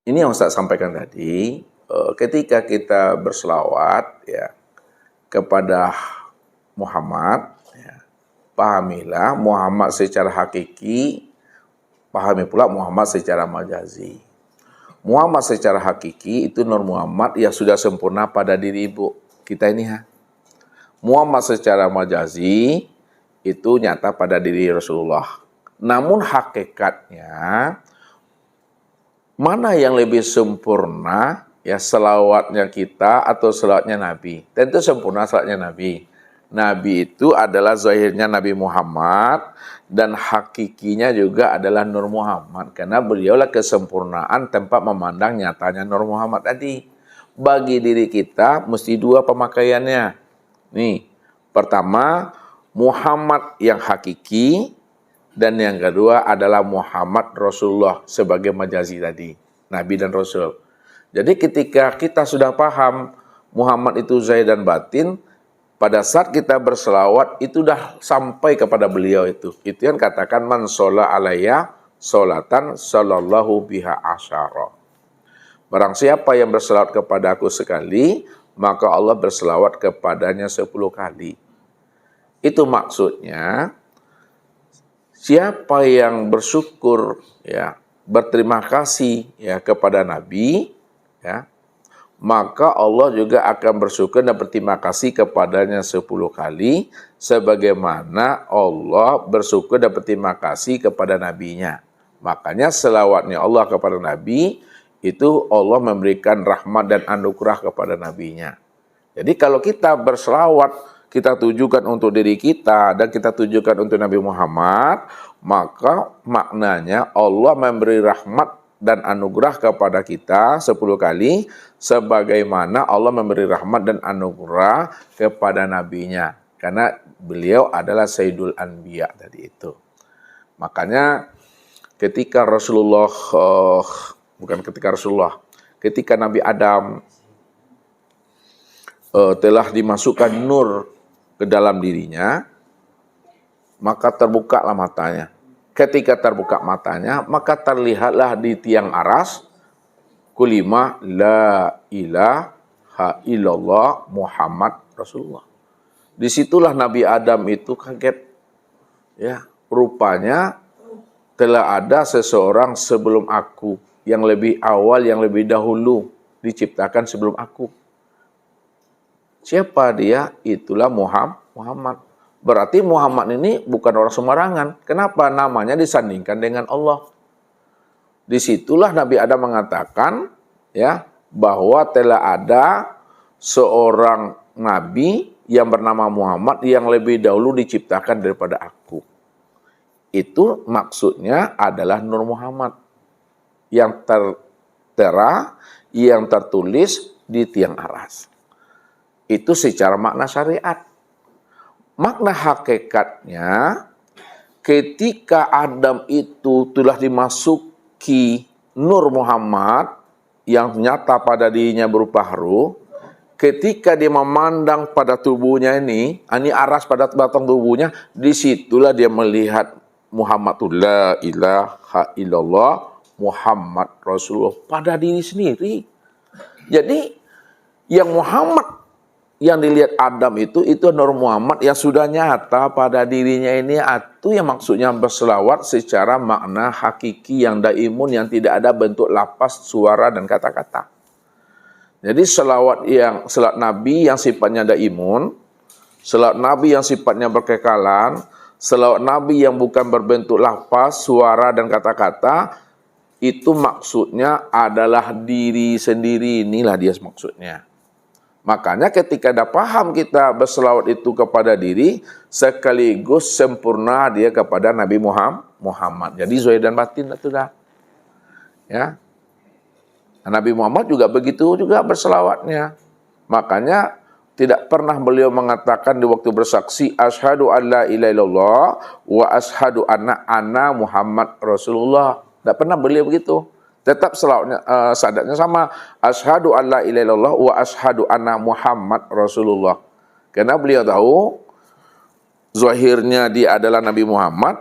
Ini yang Ustaz sampaikan tadi, ketika kita berselawat ya kepada Muhammad, ya, pahamilah Muhammad secara hakiki, pahami pula Muhammad secara majazi. Muhammad secara hakiki itu Nur Muhammad yang sudah sempurna pada diri ibu kita ini ha. Muhammad secara majazi itu nyata pada diri Rasulullah. Namun hakikatnya mana yang lebih sempurna ya, selawatnya kita atau selawatnya Nabi? Tentu sempurna selawatnya Nabi. Nabi itu adalah zahirnya Nabi Muhammad dan hakikinya juga adalah Nur Muhammad. Karena beliaulah kesempurnaan tempat memandang nyatanya Nur Muhammad tadi. Bagi diri kita mesti dua pemakaiannya. Nih, pertama Muhammad yang hakiki, dan yang kedua adalah Muhammad Rasulullah sebagai majazi tadi, Nabi dan Rasul. Jadi ketika kita sudah paham Muhammad itu zahir dan batin, pada saat kita berselawat itu dah sampai kepada beliau itu. Itu yang katakan man sholla alayya sholatan sallallahu biha asyara. Barang siapa yang berselawat kepada aku sekali, maka Allah berselawat kepadanya 10 kali. Itu maksudnya siapa yang bersyukur ya, berterima kasih ya kepada Nabi ya, maka Allah juga akan bersyukur dan berterima kasih kepadanya 10 kali sebagaimana Allah bersyukur dan berterima kasih kepada nabinya. Makanya selawatnya Allah kepada Nabi itu Allah memberikan rahmat dan anugerah kepada nabinya. Jadi kalau kita berselawat kita tujukan untuk diri kita dan kita tujukan untuk Nabi Muhammad, maka maknanya Allah memberi rahmat dan anugerah kepada kita 10 kali sebagaimana Allah memberi rahmat dan anugerah kepada nabinya. Karena beliau adalah Sayyidul Anbiya tadi itu. Makanya ketika Rasulullah, ketika Nabi Adam telah dimasukkan nur ke dalam dirinya, maka terbukalah matanya. Ketika terbuka matanya, maka terlihatlah di tiang aras kulimah la ilaha illallah Muhammad Rasulullah. Disitulah Nabi Adam itu kaget. Ya, rupanya telah ada seseorang sebelum aku yang lebih awal, yang lebih dahulu diciptakan sebelum aku. Siapa dia? Itulah Muhammad. Berarti Muhammad ini bukan orang sembarangan. Kenapa? Namanya disandingkan dengan Allah. Disitulah Nabi Adam mengatakan ya bahwa telah ada seorang nabi yang bernama Muhammad yang lebih dahulu diciptakan daripada aku. Itu maksudnya adalah Nur Muhammad yang tertera, yang tertulis di tiang aras. Itu secara makna syariat. Makna hakikatnya, ketika Adam itu telah dimasuki Nur Muhammad yang nyata pada dirinya berupa ruh, ketika dia memandang pada tubuhnya ini aras pada batang tubuhnya, disitulah dia melihat Muhammadullah ilaha illallah Muhammad Rasulullah pada diri sendiri. Jadi yang Muhammad yang dilihat Adam itu Nur Muhammad yang sudah nyata pada dirinya ini. Itu yang maksudnya berselawat secara makna hakiki yang daimun, yang tidak ada bentuk lapas, suara dan kata-kata. Jadi selawat Nabi yang sifatnya daimun, selawat Nabi yang sifatnya berkekalan, selawat Nabi yang bukan berbentuk lapas, suara dan kata-kata, itu maksudnya adalah diri sendiri. Inilah dia maksudnya. Makanya ketika dah paham kita berselawat itu kepada diri, sekaligus sempurna dia kepada Nabi Muhammad. Jadi zahir dan batin itu dah. Ya. Nabi Muhammad juga begitu juga berselawatnya. Makanya tidak pernah beliau mengatakan di waktu bersaksi asyhadu alla ilaha illallah wa asyhadu anna Muhammad Rasulullah. Tidak pernah beliau begitu. Tetap selawatnya, syahadatnya sama. Asyhadu alla ilaha illallah wa asyhadu anna Muhammad Rasulullah. Karena beliau tahu zahirnya dia adalah Nabi Muhammad,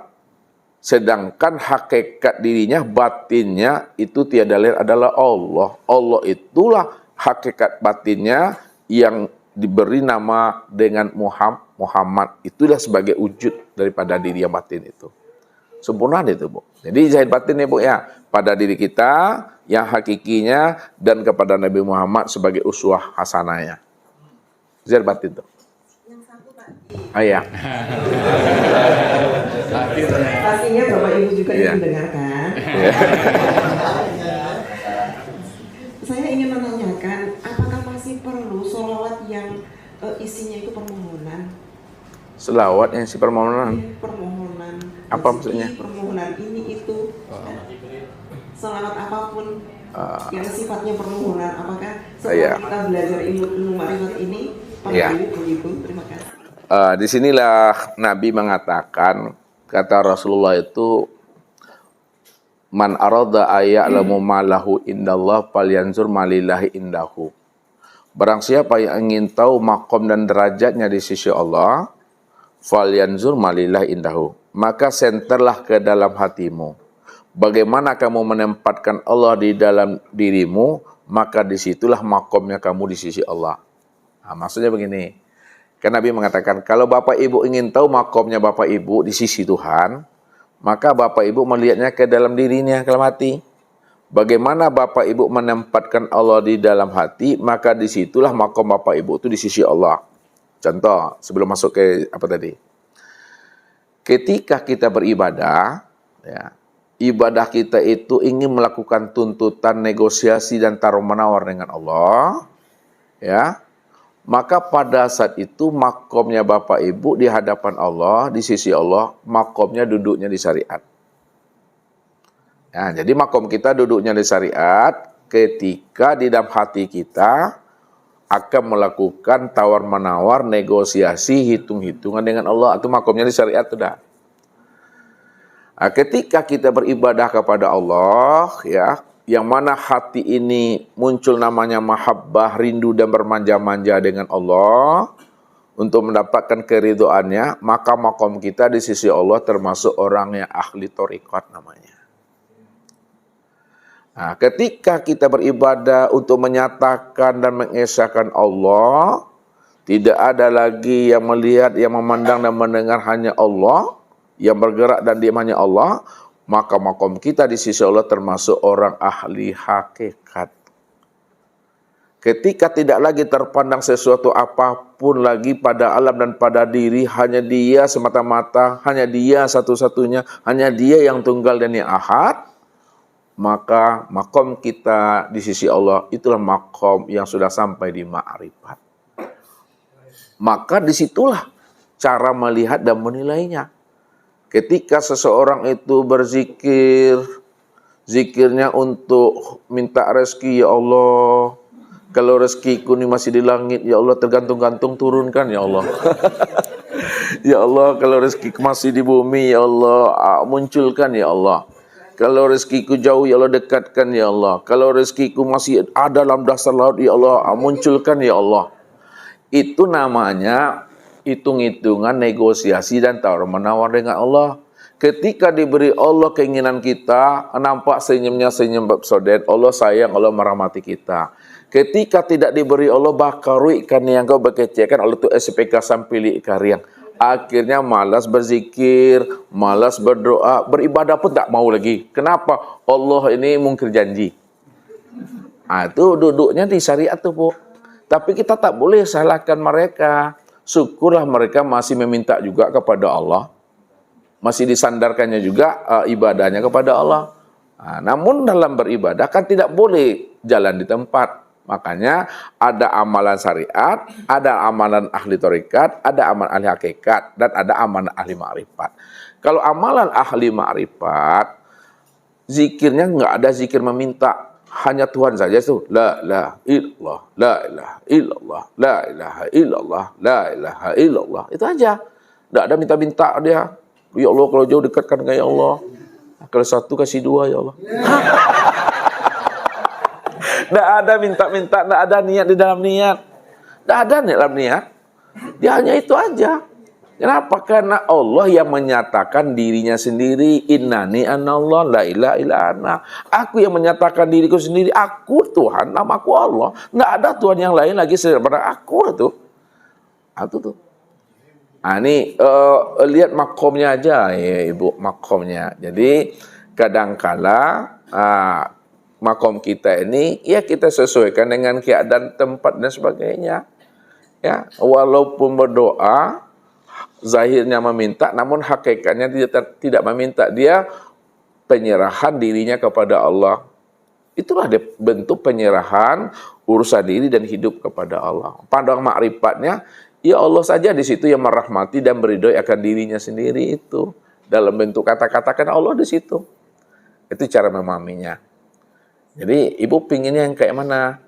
Sedangkan hakikat dirinya, batinnya itu tiada lain adalah Allah. Allah itulah hakikat batinnya yang diberi nama dengan Muhammad. Itulah sebagai wujud daripada diri yang batin itu. Sempurna itu, Bu. Jadi zahir batin ya, Bu, ya. Pada diri kita yang hakikinya dan kepada Nabi Muhammad sebagai uswah hasanahnya. Zahir batin itu. Yang satu Pak. Ayah. Pastinya Bapak Ibu juga Iya. ingin mendengarkan. Saya ingin menanyakan, apakah masih perlu sholawat yang isinya itu permohonan? Selawat yang si permohonan. Permohonan. Apa rezeki, maksudnya? Permohonan ini itu. Sholawat apapun yang sifatnya permohonan, apakah setelah Iya. kita belajar ilmu ma'rifat ini Iya. perlu begitu? Terima kasih. Disinilah Nabi mengatakan, kata Rasulullah itu, man arada aya'lamu malahu indallah falyanzur malillahi indahu. Barang siapa yang ingin tahu makom dan derajatnya di sisi Allah, falyanzur malillahi indahu. Maka senterlah ke dalam hatimu. Bagaimana kamu menempatkan Allah di dalam dirimu, maka disitulah makomnya kamu di sisi Allah. Nah, maksudnya begini. Kan Nabi mengatakan, kalau Bapak Ibu ingin tahu makomnya Bapak Ibu di sisi Tuhan, maka Bapak Ibu melihatnya ke dalam dirinya, ke dalam hati. Bagaimana Bapak Ibu menempatkan Allah di dalam hati, maka disitulah makom Bapak Ibu itu di sisi Allah. Contoh, sebelum masuk ke apa tadi. Ketika kita beribadah, ya, ibadah kita itu ingin melakukan tuntutan, negosiasi, dan taruh-menawar dengan Allah, ya, maka pada saat itu makomnya Bapak Ibu di hadapan Allah, di sisi Allah, makomnya duduknya di syariat. Ya, jadi makom kita duduknya di syariat ketika di dalam hati kita akan melakukan tawar-menawar, negosiasi, hitung-hitungan dengan Allah. Itu makomnya di syariat sudah. Nah, ketika kita beribadah kepada Allah, ya, yang mana hati ini muncul namanya mahabbah, rindu dan bermanja-manja dengan Allah untuk mendapatkan keridhoannya, maka makom kita di sisi Allah termasuk orang yang ahli thariqat namanya. Nah, ketika kita beribadah untuk menyatakan dan mengesahkan Allah, tidak ada lagi yang melihat, yang memandang dan mendengar, hanya Allah, yang bergerak dan diam hanya Allah, maka makom kita di sisi Allah termasuk orang ahli hakikat. Ketika tidak lagi terpandang sesuatu apapun lagi pada alam dan pada diri, hanya Dia semata-mata, hanya Dia satu-satunya, hanya Dia yang tunggal dan yang ahad, maka makom kita di sisi Allah itulah makom yang sudah sampai di ma'rifat. Maka disitulah cara melihat dan menilainya. Ketika seseorang itu berzikir, zikirnya untuk minta rezeki, ya Allah, kalau rezekiku ini masih di langit, ya Allah, tergantung-gantung turunkan, ya Allah. Ya Allah, kalau rezekiku masih di bumi, ya Allah, munculkan, ya Allah. Kalau rezekiku jauh, ya Allah, dekatkan, ya Allah. Kalau rezekiku masih ada dalam dasar laut, ya Allah, munculkan, ya Allah. Itu namanya hitung-hitungan, negosiasi, dan tawar-menawar dengan Allah. Ketika diberi Allah keinginan kita, nampak senyumnya senyum bersodet, Allah sayang, Allah merahmati kita. Ketika tidak diberi Allah, bakarui kan yang kau berkecekan, Allah tu SPK sampili kariang. Akhirnya malas berzikir, malas berdoa, beribadah pun tak mau lagi. Kenapa? Allah ini mungkir janji. Itu duduknya di syariat tuh, Bu. Tapi kita tak boleh salahkan mereka. Syukurlah mereka masih meminta juga kepada Allah. Masih disandarkannya juga ibadahnya kepada Allah. Namun dalam beribadah kan tidak boleh jalan di tempat. Makanya ada amalan syariat, ada amalan ahli thariqat, ada amalan ahli hakikat, dan ada amalan ahli ma'rifat. Kalau amalan ahli ma'rifat, zikirnya nggak ada zikir meminta. Hanya Tuhan saja itu. La ilaha illallah, la ilaha illallah, la ilaha illallah, la ilaha illallah. Itu aja. Tidak ada minta-minta dia. Ya Allah, kalau jauh dekatkan dengan ya Allah. Kalau satu kasih dua ya Allah. Tidak ada minta-minta, tidak ada niat di dalam niat. Tidak ada niat dalam niat. Dia hanya itu aja. Kenapa? Karena Allah yang menyatakan dirinya sendiri, innani anallah la ilaha illa ana. Aku yang menyatakan diriku sendiri, aku Tuhan, namaku Allah. Nggak ada Tuhan yang lain lagi daripada aku tuh. Itu tuh. Nah, ini lihat makomnya aja ya Ibu, makomnya. Jadi kadangkala makom kita ini ya kita sesuaikan dengan keadaan tempat dan sebagainya. Ya, walaupun berdoa zahirnya meminta, namun hakikatnya tidak meminta. Dia penyerahan dirinya kepada Allah. Itulah bentuk penyerahan urusan diri dan hidup kepada Allah. Pada makrifatnya, ya Allah saja di situ yang merahmati dan beridoi akan dirinya sendiri itu. Dalam bentuk kata-kata kan Allah di situ. Itu cara memahaminya. Jadi ibu pinginnya yang kayak mana?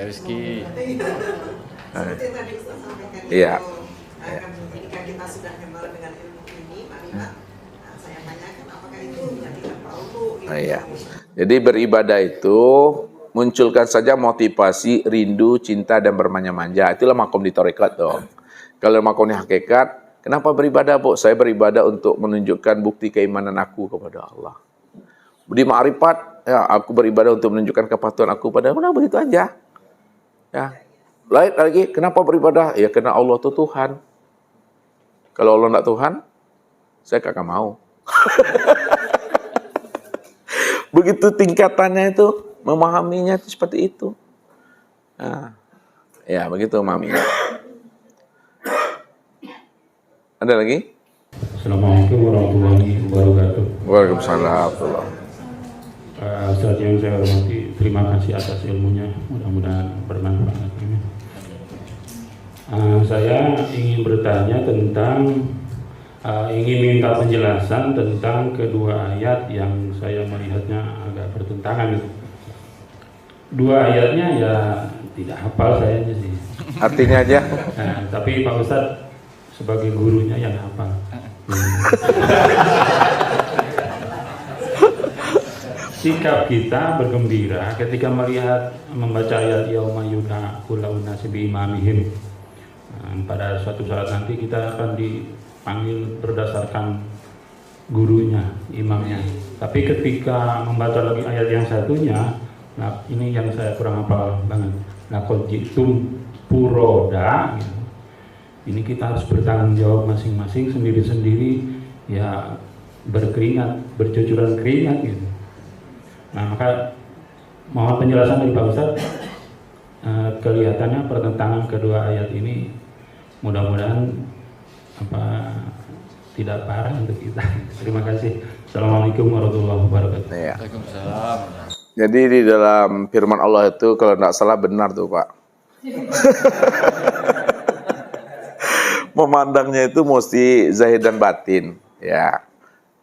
Rizky. Seperti yang tadi Ustaz sampaikan Iya. Ketika kita sudah kenal dengan ilmu ini, marilah saya tanyakan apakah itu menjadikan perlu Iya. Jadi beribadah itu munculkan saja motivasi, rindu, cinta dan bermanja-manja. Itulah makom di tarekat tuh. Kalau makom di hakikat, kenapa beribadah, Bu? Saya beribadah untuk menunjukkan bukti keimanan aku kepada Allah. Di ma'rifat, ya, aku beribadah untuk menunjukkan kepatuhan aku pada Allah. Begitu aja. Ya. Lain lagi, kenapa beribadah? Ya karena Allah itu Tuhan. Kalau Allah tidak Tuhan, saya kagak mau. Begitu tingkatannya itu, memahaminya itu seperti itu. Nah, ya begitu memahaminya. Ada lagi? Assalamualaikum warahmatullahi wabarakatuh. Waalaikumsalam. Ustaz yang saya hormati, terima kasih atas ilmunya. Mudah-mudahan bermanfaat. Saya ingin bertanya tentang, ingin minta penjelasan tentang kedua ayat yang saya melihatnya agak bertentangan. Dua ayatnya ya tidak hafal saya sih. Artinya aja. Tapi Pak Ustadz sebagai gurunya yang hafal. Sikap kita bergembira ketika melihat membaca ayat yauma yud'a kullu unasin bi imamihim. Pada suatu saat nanti kita akan dipanggil berdasarkan gurunya, imamnya. Tapi ketika membaca lagi ayat yang satunya, nah ini yang saya kurang hafal banget. Laqad ji'tum furoda. Gitu. Ini kita harus bertanggung jawab masing-masing sendiri-sendiri, ya berkeringat, bercucuran keringat gitu. Nah maka mohon penjelasan dari Pak Ustadz. Kelihatannya pertentangan kedua ayat ini mudah-mudahan tidak parah untuk kita. Terima kasih. Assalamualaikum warahmatullahi wabarakatuh. Ya. Waalaikumsalam. Jadi di dalam firman Allah itu kalau tidak salah benar tuh Pak. Memandangnya itu mesti zahir dan batin, ya.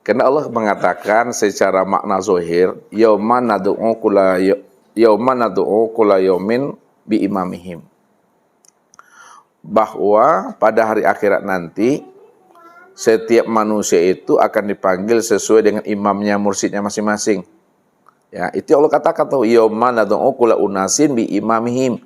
Karena Allah mengatakan secara makna zahir, yauma nad'u kulla yaumin bi imamihim. Bahwa pada hari akhirat nanti setiap manusia itu akan dipanggil sesuai dengan imamnya, mursyidnya masing-masing. Ya, itu Allah katakan tuh yauma nad'u kulla unasin bi imamihim.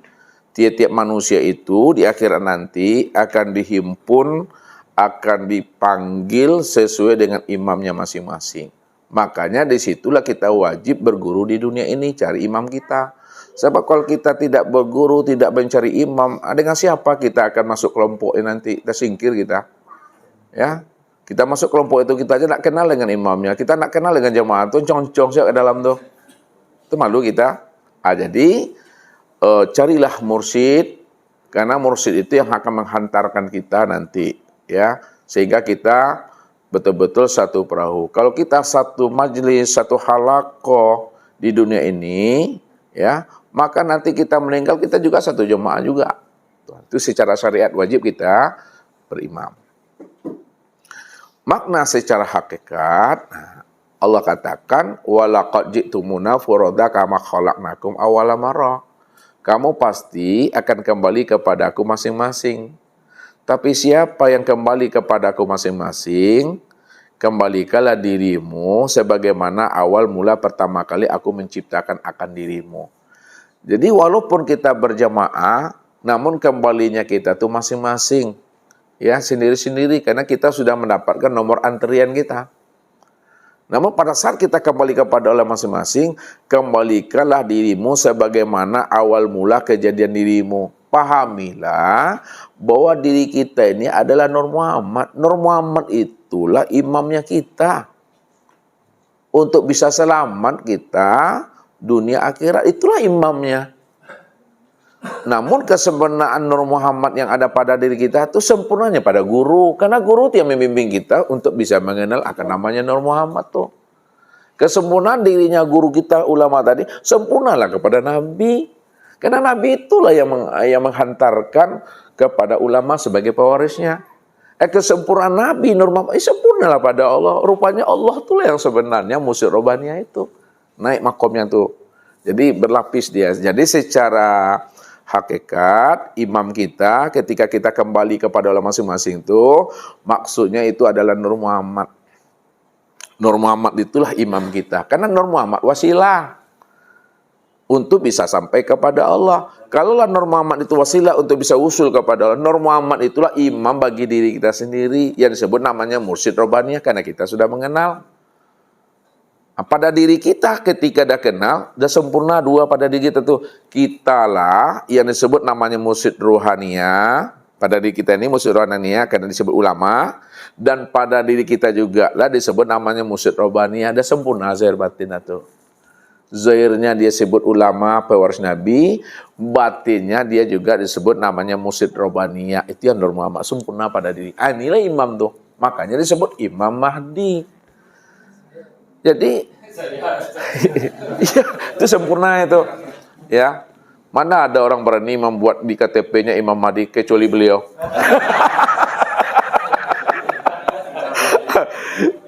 Tiap-tiap manusia itu di akhirat nanti akan dihimpun, akan dipanggil sesuai dengan imamnya masing-masing. Makanya disitulah kita wajib berguru di dunia ini, cari imam kita. Sebab kalau kita tidak berguru, tidak mencari imam, dengan siapa kita akan masuk kelompok ini nanti? Kita singkir kita. Ya, kita masuk kelompok itu kita aja nak kenal dengan imamnya, kita nak kenal dengan jemaah itu, cong-cong siapa ke dalam tuh. Itu malu kita. Jadi carilah mursyid, karena mursyid itu yang akan menghantarkan kita nanti, ya, sehingga kita betul-betul satu perahu. Kalau kita satu majelis, satu halaqah di dunia ini, ya, maka nanti kita meninggal kita juga satu jemaah juga. Itu secara syariat wajib kita berimam. Makna secara hakikat, Allah katakan walaqad ji'tumuna furoda kama khalaqnakum awwala marrah. Kamu pasti akan kembali kepada aku masing-masing. Tapi siapa yang kembali kepada aku masing-masing? kembalikanlah dirimu sebagaimana awal mula pertama kali aku menciptakan akan dirimu. Jadi walaupun kita berjamaah, namun kembalinya kita tuh masing-masing, ya sendiri-sendiri, karena kita sudah mendapatkan nomor antrian kita. Namun pada saat kita kembali kepada Allah masing-masing, kembalikanlah dirimu sebagaimana awal mula kejadian dirimu. Pahamilah bahwa diri kita ini adalah Nur Muhammad. Nur Muhammad itulah imamnya kita. Untuk bisa selamat kita, dunia akhirat, itulah imamnya. Namun kesempurnaan Nur Muhammad yang ada pada diri kita itu sempurnanya pada guru. Karena guru itu yang membimbing kita untuk bisa mengenal akan namanya Nur Muhammad tuh. Kesempurnaan dirinya guru kita ulama tadi, sempurnalah kepada Nabi. Karena Nabi itulah yang menghantarkan kepada ulama sebagai pewarisnya. Kesempurnaan Nabi Nur Muhammad, sempurnalah pada Allah. Rupanya Allah itulah yang sebenarnya Mursyid Robbaniyah itu. Naik makomnya tuh. Jadi berlapis dia. Jadi secara hakikat imam kita ketika kita kembali kepada Allah masing-masing itu maksudnya itu adalah Nur Muhammad. Nur Muhammad itulah imam kita. Karena Nur Muhammad wasilah untuk bisa sampai kepada Allah. Kalaulah Nur Muhammad itu wasilah untuk bisa usul kepada Allah, Nur Muhammad itulah imam bagi diri kita sendiri yang disebut namanya Mursyid Robbaniyah karena kita sudah mengenal. Pada diri kita ketika dah kenal, dah sempurna dua pada diri kita tuh. Kitalah yang disebut namanya Mursyid Ruhaniyah. Pada diri kita ini Mursyid Ruhaniyah karena disebut ulama. Dan pada diri kita juga lah disebut namanya Mursyid Robbaniyah. Dah sempurna zahir batin itu. Zahirnya dia sebut ulama pewaris Nabi. Batinnya dia juga disebut namanya Mursyid Robbaniyah. Itu yang Nur Muhammad sempurna pada diri. Inilah imam tuh. Makanya disebut Imam Mahdi. Jadi, itu sempurna itu, ya. Mana ada orang berani membuat di KTP-nya Imam Mahdi kecuali beliau.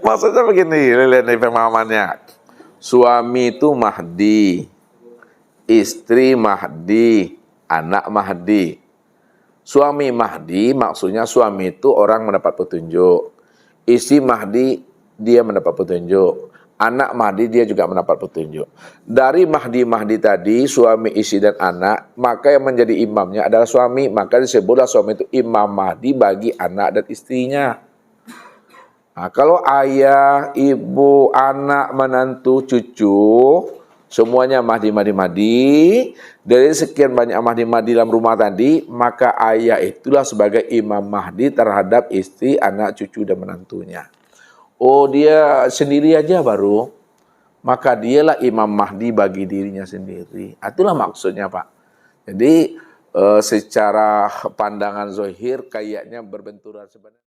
Maksudnya begini, lihat nih pemahamannya. Suami itu Mahdi, istri Mahdi, anak Mahdi. Suami Mahdi maksudnya suami itu orang mendapat petunjuk. Istri Mahdi dia mendapat petunjuk. Anak Mahdi dia juga mendapat petunjuk. Dari Mahdi tadi, suami, istri, dan anak, maka yang menjadi imamnya adalah suami. Maka disebutlah suami itu Imam Mahdi bagi anak dan istrinya. Nah, kalau ayah, ibu, anak, menantu, cucu, semuanya Mahdi. Dari sekian banyak Mahdi dalam rumah tadi, maka ayah itulah sebagai Imam Mahdi terhadap istri, anak, cucu, dan menantunya. Oh, dia sendiri aja baru, maka dialah Imam Mahdi bagi dirinya sendiri. Itulah maksudnya, Pak. Jadi secara pandangan zahir kayaknya berbenturan sebenarnya.